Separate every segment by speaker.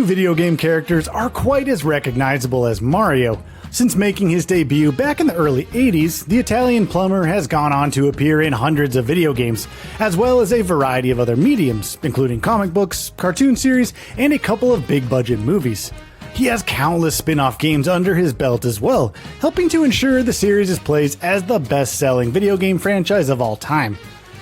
Speaker 1: video game characters are quite as recognizable as Mario. Since making his debut back in the early 80s, the Italian plumber has gone on to appear in hundreds of video games, as well as a variety of other mediums, including comic books, cartoon series, and a couple of big-budget movies. He has countless spin-off games under his belt as well, helping to ensure the series is placed as the best-selling video game franchise of all time.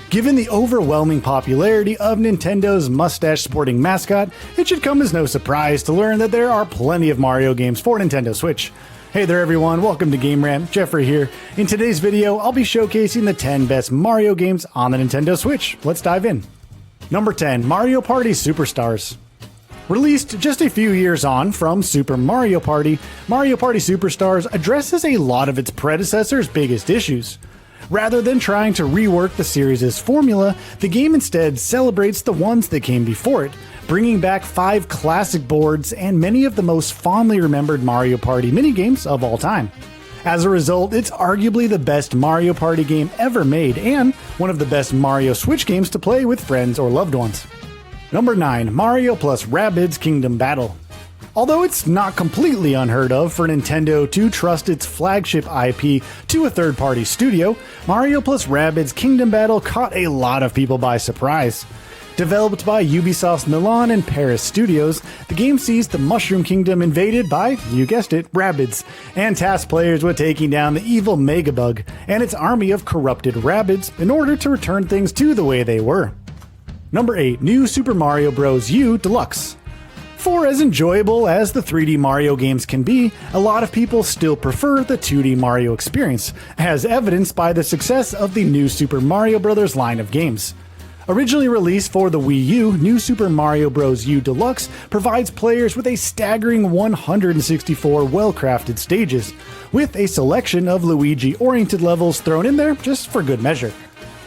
Speaker 1: Given the overwhelming popularity of Nintendo's mustache-sporting mascot, it should come as no surprise to learn that there are plenty of Mario games for Nintendo Switch. Hey there everyone, welcome to Game Rant, Jeffrey here. In today's video, I'll be showcasing the 10 best Mario games on the Nintendo Switch. Let's dive in. Number 10, Mario Party Superstars. Released just a few years on from Super Mario Party, Mario Party Superstars addresses a lot of its predecessor's biggest issues. Rather than trying to rework the series' formula, the game instead celebrates the ones that came before it, bringing back 5 classic boards and many of the most fondly remembered Mario Party minigames of all time. As a result, it's arguably the best Mario Party game ever made and one of the best Mario Switch games to play with friends or loved ones. Number 9, Mario plus Rabbids Kingdom Battle. Although it's not completely unheard of for Nintendo to trust its flagship IP to a third-party studio, Mario plus Rabbids Kingdom Battle caught a lot of people by surprise. Developed by Ubisoft's Milan and Paris studios, the game sees the Mushroom Kingdom invaded by, you guessed it, Rabbids, and tasks players with taking down the evil Megabug and its army of corrupted Rabbids in order to return things to the way they were. Number 8, New Super Mario Bros. U Deluxe. For as enjoyable as the 3D Mario games can be, a lot of people still prefer the 2D Mario experience, as evidenced by the success of the New Super Mario Bros. Line of games. Originally released for the Wii U, New Super Mario Bros. U Deluxe provides players with a staggering 164 well-crafted stages, with a selection of Luigi-oriented levels thrown in there just for good measure.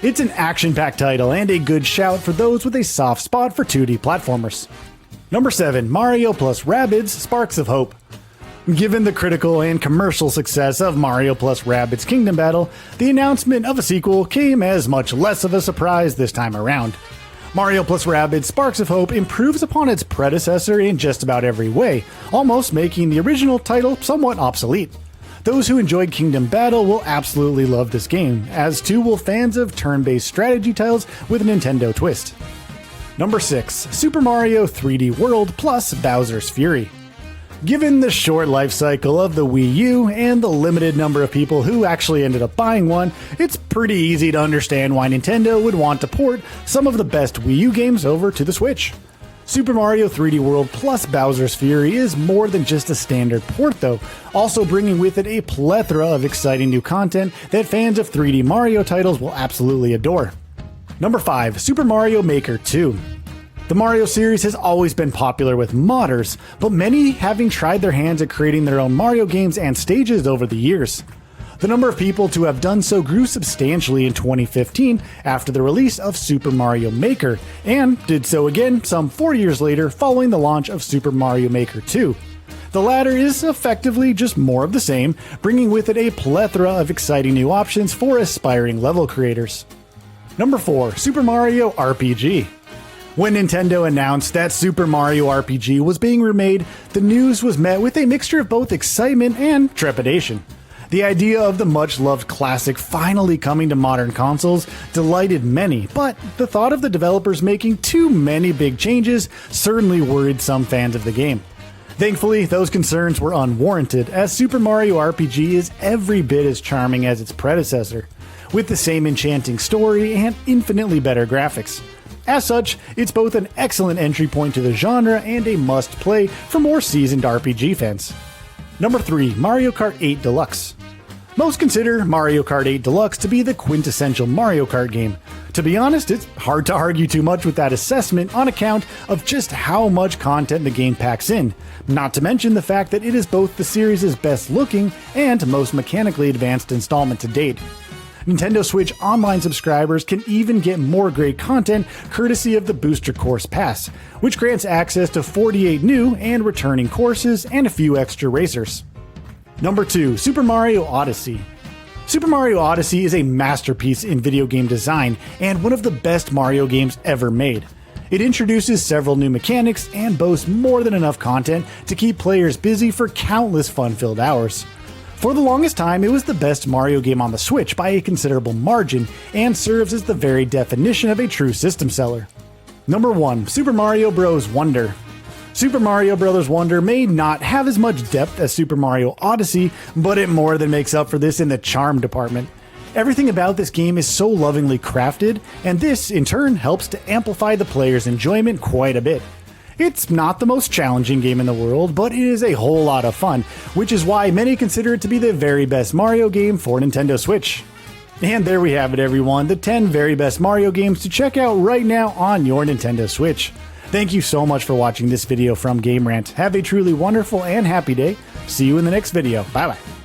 Speaker 1: It's an action-packed title and a good shout for those with a soft spot for 2D platformers. Number 7, Mario plus Rabbids Sparks of Hope. Given the critical and commercial success of Mario plus Rabbids Kingdom Battle, the announcement of a sequel came as much less of a surprise this time around. Mario plus Rabbids Sparks of Hope improves upon its predecessor in just about every way, almost making the original title somewhat obsolete. Those who enjoyed Kingdom Battle will absolutely love this game, as too will fans of turn-based strategy titles with a Nintendo twist. Number 6, Super Mario 3D World plus Bowser's Fury. Given the short life cycle of the Wii U and the limited number of people who actually ended up buying one, it's pretty easy to understand why Nintendo would want to port some of the best Wii U games over to the Switch. Super Mario 3D World plus Bowser's Fury is more than just a standard port though, also bringing with it a plethora of exciting new content that fans of 3D Mario titles will absolutely adore. Number 5, Super Mario Maker 2. The Mario series has always been popular with modders, but many having tried their hands at creating their own Mario games and stages over the years. The number of people to have done so grew substantially in 2015 after the release of Super Mario Maker, and did so again some 4 years later following the launch of Super Mario Maker 2. The latter is effectively just more of the same, bringing with it a plethora of exciting new options for aspiring level creators. Number 4, Super Mario RPG. When Nintendo announced that Super Mario RPG was being remade, the news was met with a mixture of both excitement and trepidation. The idea of the much-loved classic finally coming to modern consoles delighted many, but the thought of the developers making too many big changes certainly worried some fans of the game. Thankfully, those concerns were unwarranted, as Super Mario RPG is every bit as charming as its predecessor, with the same enchanting story and infinitely better graphics. As such, it's both an excellent entry point to the genre and a must-play for more seasoned RPG fans. Number 3, Mario Kart 8 Deluxe. Most consider Mario Kart 8 Deluxe to be the quintessential Mario Kart game. To be honest, it's hard to argue too much with that assessment on account of just how much content the game packs in, not to mention the fact that it is both the series' best looking and most mechanically advanced installment to date. Nintendo Switch Online subscribers can even get more great content courtesy of the Booster Course Pass, which grants access to 48 new and returning courses and a few extra racers. Number 2, Super Mario Odyssey. Super Mario Odyssey is a masterpiece in video game design and one of the best Mario games ever made. It introduces several new mechanics and boasts more than enough content to keep players busy for countless fun-filled hours. For the longest time, it was the best Mario game on the Switch by a considerable margin, and serves as the very definition of a true system seller. Number 1. Super Mario Bros. Wonder. Super Mario Bros. Wonder may not have as much depth as Super Mario Odyssey, but it more than makes up for this in the charm department. Everything about this game is so lovingly crafted, and this, in turn, helps to amplify the player's enjoyment quite a bit. It's not the most challenging game in the world, but it is a whole lot of fun, which is why many consider it to be the very best Mario game for Nintendo Switch. And there we have it, everyone, the 10 very best Mario games to check out right now on your Nintendo Switch. Thank you so much for watching this video from Game Rant. Have a truly wonderful and happy day. See you in the next video. Bye bye.